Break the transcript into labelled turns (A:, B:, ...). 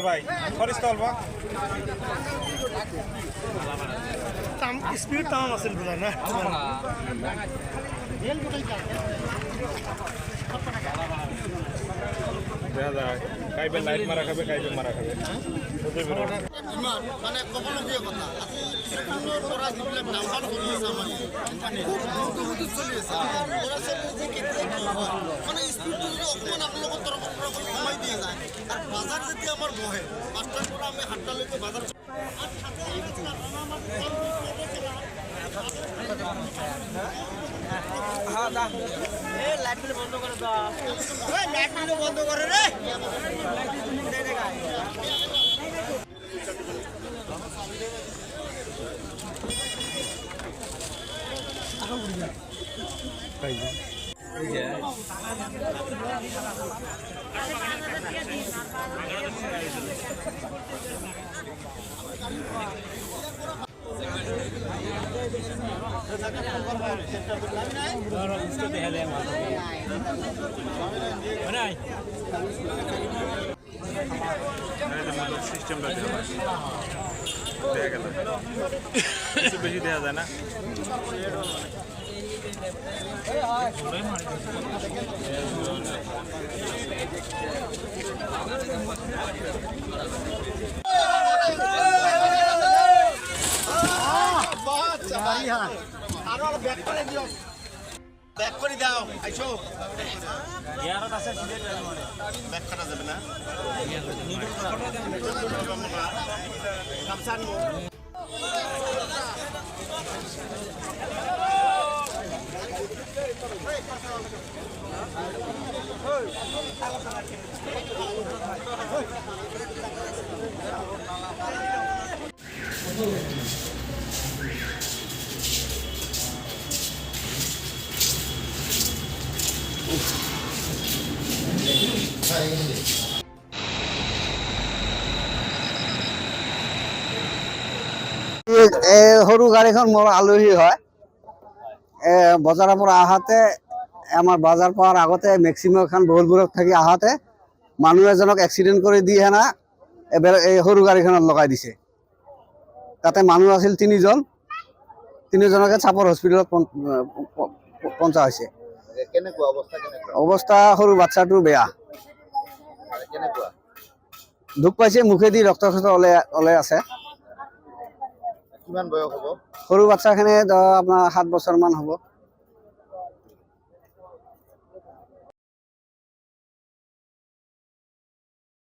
A: ভাই ফরিস্তাল বা speed town আছে না কাইবে লাইট মারা খাবে কাইবে মারা খাবে
B: মানে কবলগীয় কথা স্কুলের পড়া যিবিলাক নাম্বাৰ চলি আছে আমাৰ খুব চলি আছে ল'ৰা ছোৱালী যে কেতিয়া কি হয় মানে স্কুলটো যদি অকণমান আপোনালোকৰ তৰফৰ পৰা কমাই দিয়া যায় আৰু বজাৰ যেতিয়া আমাৰ বহে পাঁচটাৰ পৰা আমি সাতটালৈকে বজাৰ লাইট বন্ধ করে দাও লাইট বন্ধ করে রে
A: সিস্টেমটা দেখা গেল বেশি দেওয়া যায় না
B: ব্যাক করে দাও আইছো ইয়ারত আছে সিলেট ব্যাক করা যাবে না কামসান
C: সৰু গাড়ীখন মোৰ আলহী হয় বজাৰৰ পৰা আহাতে আমাৰ বজাৰ পোৱাৰ আগতে মেক্সিমাম এখন বহুলপুৰত থাকি আহাতে মানুহ এজনক এক্সিডেণ্ট কৰি দি হেনা এই সৰু গাড়ীখনত লগাই দিছে তাতে মানুহ আছিল তিনিজনকে চাপৰ হস্পিটেলত পঞ্চা হৈছে অৱস্থা সৰু বাচ্চাটোৰ বেয়া দুখ পাইছে মুখেদি ৰক্ত ওলাই আছে
B: কিমান বয়স হ'ব
C: সৰু বাচ্চাখিনি আপোনাৰ 7 বছৰমান হ'ব